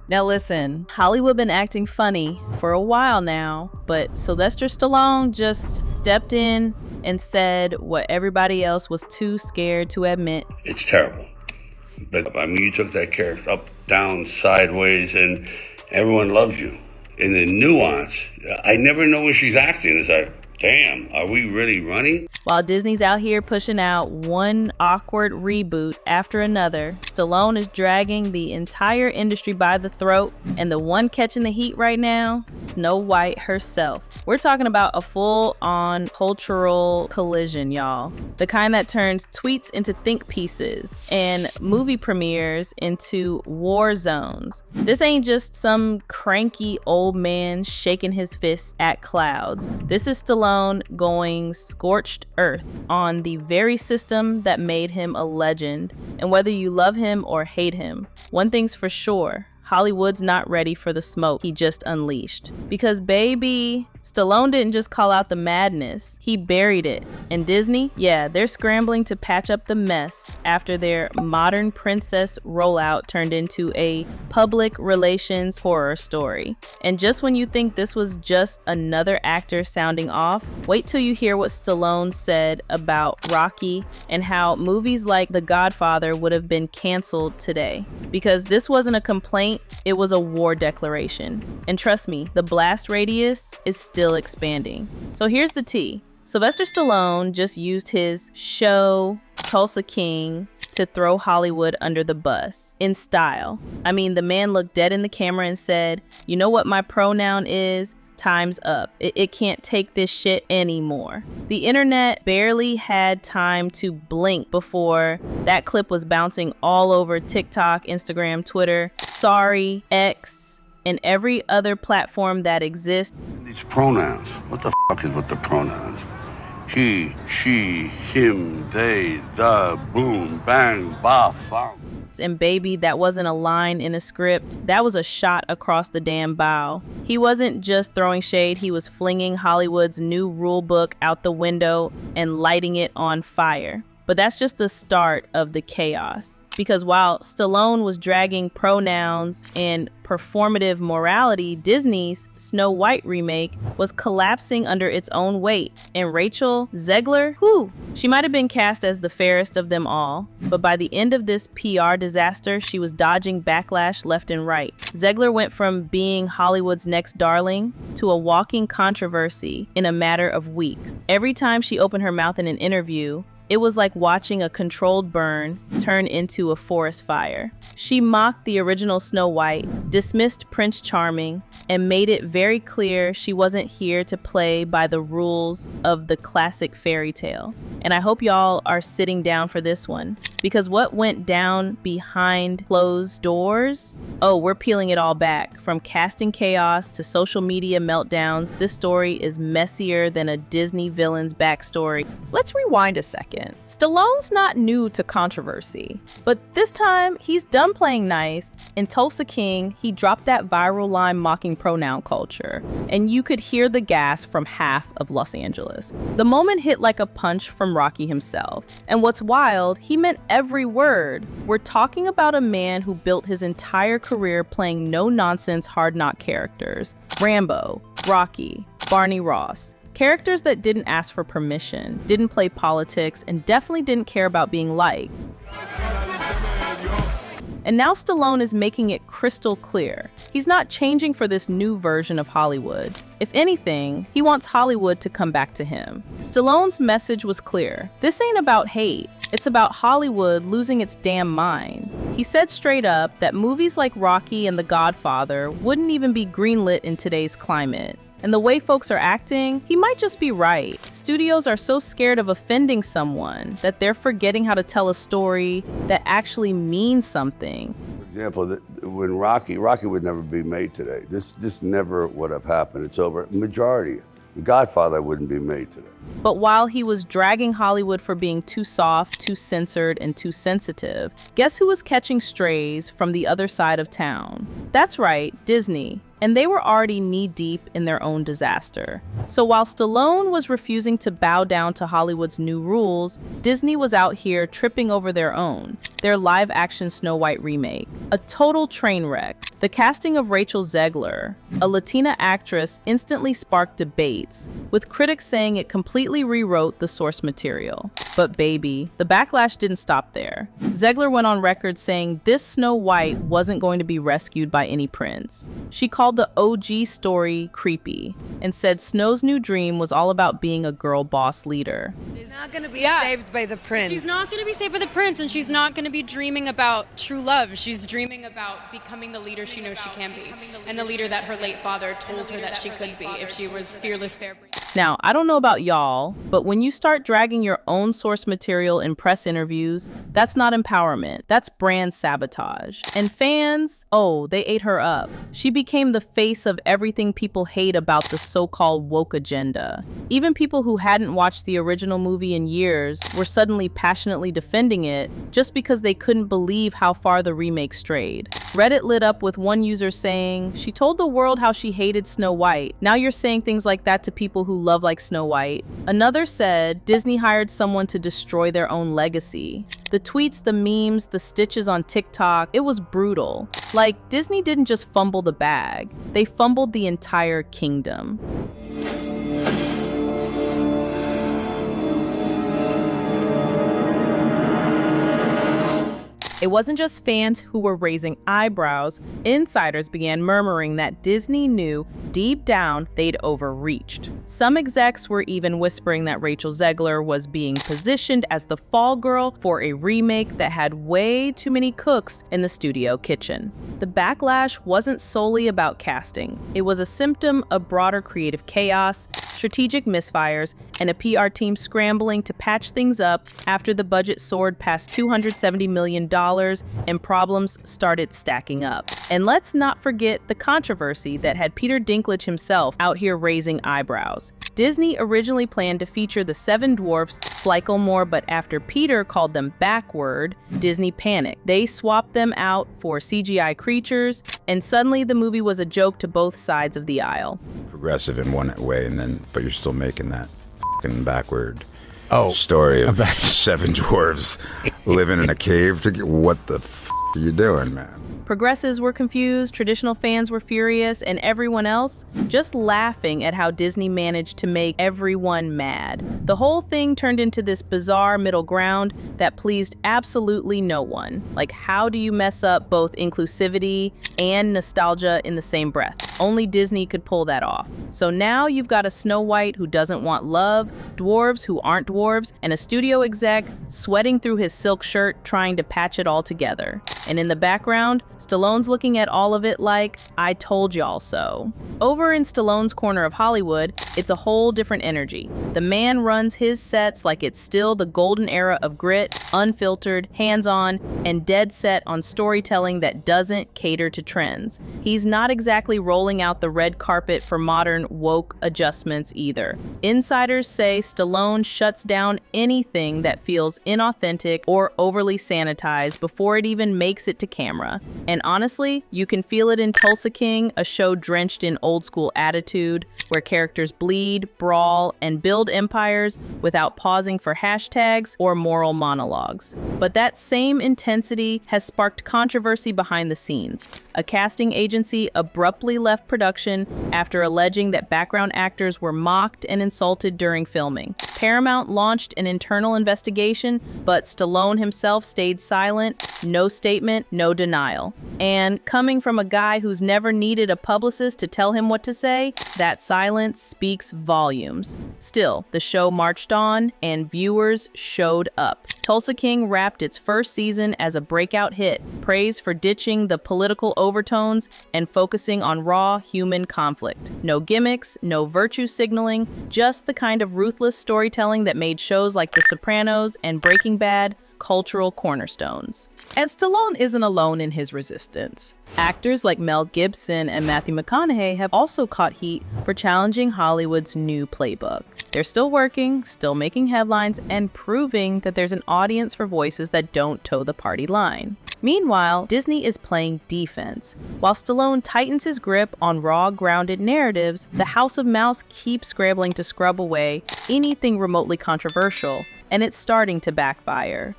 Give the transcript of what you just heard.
Now listen, Hollywood been acting funny for a while now, but Sylvester Stallone just stepped in and said what everybody else was too scared to admit. It's terrible. But I mean, you took that character up, down, sideways, and everyone loves you. And the nuance, I never know when she's acting. It's like, damn, are we really running? While Disney's out here pushing out one awkward reboot after another, Stallone is dragging the entire industry by the throat, and the one catching the heat right now, Snow White herself. We're talking about a full-on cultural collision, y'all. The kind that turns tweets into think pieces and movie premieres into war zones. This ain't just some cranky old man shaking his fist at clouds. This is Stallone going scorched earth on the very system that made him a legend. And whether you love him or hate him, one thing's for sure, Hollywood's not ready for the smoke he just unleashed. Because baby, Stallone didn't just call out the madness, he buried it. And Disney, yeah, they're scrambling to patch up the mess after their modern princess rollout turned into a public relations horror story. And just when you think this was just another actor sounding off, wait till you hear what Stallone said about Rocky and how movies like The Godfather would have been canceled today. Because this wasn't a complaint, it was a war declaration. And trust me, the blast radius is still expanding. So here's the tea. Sylvester Stallone just used his show, Tulsa King, to throw Hollywood under the bus in style. I mean, the man looked dead in the camera and said, "You know what my pronoun is? Time's up. It can't take this shit anymore." The internet barely had time to blink before that clip was bouncing all over TikTok, Instagram, Twitter, Sorry, X, and every other platform that exists. These pronouns, what the fuck is with the pronouns? He, she, him, they, the, boom, bang, ba, bang. And baby, that wasn't a line in a script. That was a shot across the damn bow. He wasn't just throwing shade, he was flinging Hollywood's new rule book out the window and lighting it on fire. But that's just the start of the chaos. Because while Stallone was dragging pronouns and performative morality, Disney's Snow White remake was collapsing under its own weight. And Rachel Zegler, she might have been cast as the fairest of them all, but by the end of this PR disaster, she was dodging backlash left and right. Zegler went from being Hollywood's next darling to a walking controversy in a matter of weeks. Every time she opened her mouth in an interview, it was like watching a controlled burn turn into a forest fire. She mocked the original Snow White, dismissed Prince Charming, and made it very clear she wasn't here to play by the rules of the classic fairy tale. And I hope y'all are sitting down for this one, because what went down behind closed doors? Oh, we're peeling it all back. From casting chaos to social media meltdowns, this story is messier than a Disney villain's backstory. Let's rewind a second. Stallone's not new to controversy, but this time he's done playing nice. In Tulsa King, he dropped that viral line mocking pronoun culture, and you could hear the gasp from half of Los Angeles. The moment hit like a punch from Rocky himself. And what's wild, he meant every word. We're talking about a man who built his entire career playing no-nonsense hard-knock characters. Rambo, Rocky, Barney Ross. Characters that didn't ask for permission, didn't play politics, and definitely didn't care about being liked. And now Stallone is making it crystal clear. He's not changing for this new version of Hollywood. If anything, he wants Hollywood to come back to him. Stallone's message was clear. This ain't about hate. It's about Hollywood losing its damn mind. He said straight up that movies like Rocky and The Godfather wouldn't even be greenlit in today's climate. And the way folks are acting, he might just be right. Studios are so scared of offending someone that they're forgetting how to tell a story that actually means something. For example, when Rocky would never be made today. This never would have happened. It's over. Majority. The Godfather wouldn't be made today. But while he was dragging Hollywood for being too soft, too censored, and too sensitive, guess who was catching strays from the other side of town? That's right, Disney. And they were already knee-deep in their own disaster. So while Stallone was refusing to bow down to Hollywood's new rules, Disney was out here tripping over their own, their live-action Snow White remake. A total train wreck. The casting of Rachel Zegler, a Latina actress, instantly sparked debates, with critics saying it completely rewrote the source material. But baby, the backlash didn't stop there. Zegler went on record saying this Snow White wasn't going to be rescued by any prince. She called the OG story creepy and said Snow's new dream was all about being a girl boss leader. She's not going to be saved by the prince. She's not going to be saved by the prince, and she's not going to be dreaming about true love. She's dreaming about becoming the leader she knows she can be, and the leader that her late father told her that she could be if she was fearless, fair. Now, I don't know about y'all, but when you start dragging your own source material in press interviews, that's not empowerment. That's brand sabotage. And fans, oh, they ate her up. She became the face of everything people hate about the so-called woke agenda. Even people who hadn't watched the original movie in years were suddenly passionately defending it just because they couldn't believe how far the remake strayed. Reddit lit up with one user saying, "She told the world how she hated Snow White. Now you're saying things like that to people who love like Snow White." Another said, "Disney hired someone to destroy their own legacy." The tweets, the memes, the stitches on TikTok, it was brutal. Like, Disney didn't just fumble the bag, they fumbled the entire kingdom. It wasn't just fans who were raising eyebrows. Insiders began murmuring that Disney knew deep down they'd overreached. Some execs were even whispering that Rachel Zegler was being positioned as the fall girl for a remake that had way too many cooks in the studio kitchen. The backlash wasn't solely about casting. It was a symptom of broader creative chaos, strategic misfires, and a PR team scrambling to patch things up after the budget soared past $270 million and problems started stacking up. And let's not forget the controversy that had Peter Dinklage himself out here raising eyebrows. Disney originally planned to feature the Seven Dwarfs Flykelmore, but after Peter called them backward, Disney panicked. They swapped them out for CGI creatures, and suddenly the movie was a joke to both sides of the aisle. Progressive in one way, but you're still making that fucking backward story of seven dwarves living in a cave. What the are you doing, man? Progressives were confused, traditional fans were furious, and everyone else just laughing at how Disney managed to make everyone mad. The whole thing turned into this bizarre middle ground that pleased absolutely no one. Like, how do you mess up both inclusivity and nostalgia in the same breath? Only Disney could pull that off. So now you've got a Snow White who doesn't want love, dwarves who aren't dwarves, and a studio exec sweating through his silk shirt trying to patch it all together. And in the background, Stallone's looking at all of it like, I told y'all so. Over in Stallone's corner of Hollywood, it's a whole different energy. The man runs his sets like it's still the golden era of grit, unfiltered, hands-on, and dead set on storytelling that doesn't cater to trends. He's not exactly rolling out the red carpet for modern woke adjustments either. Insiders say Stallone shuts down anything that feels inauthentic or overly sanitized before it even makes it to camera. And honestly, you can feel it in Tulsa King, a show drenched in old school attitude, where characters bleed, brawl, and build empires without pausing for hashtags or moral monologues. But that same intensity has sparked controversy behind the scenes. A casting agency abruptly left production after alleging that background actors were mocked and insulted during filming. Paramount launched an internal investigation, but Stallone himself stayed silent. No statement, no denial. And coming from a guy who's never needed a publicist to tell him what to say, that silence speaks volumes. Still, the show marched on, and viewers showed up. Tulsa King wrapped its first season as a breakout hit, praised for ditching the political overtones and focusing on raw human conflict. No gimmicks, no virtue signaling, just the kind of ruthless storytelling that made shows like The Sopranos and Breaking Bad cultural cornerstones. And Stallone isn't alone in his resistance. Actors like Mel Gibson and Matthew McConaughey have also caught heat for challenging Hollywood's new playbook. They're still working, still making headlines, and proving that there's an audience for voices that don't toe the party line. Meanwhile, Disney is playing defense. While Stallone tightens his grip on raw, grounded narratives, the House of Mouse keeps scrambling to scrub away anything remotely controversial, and it's starting to backfire.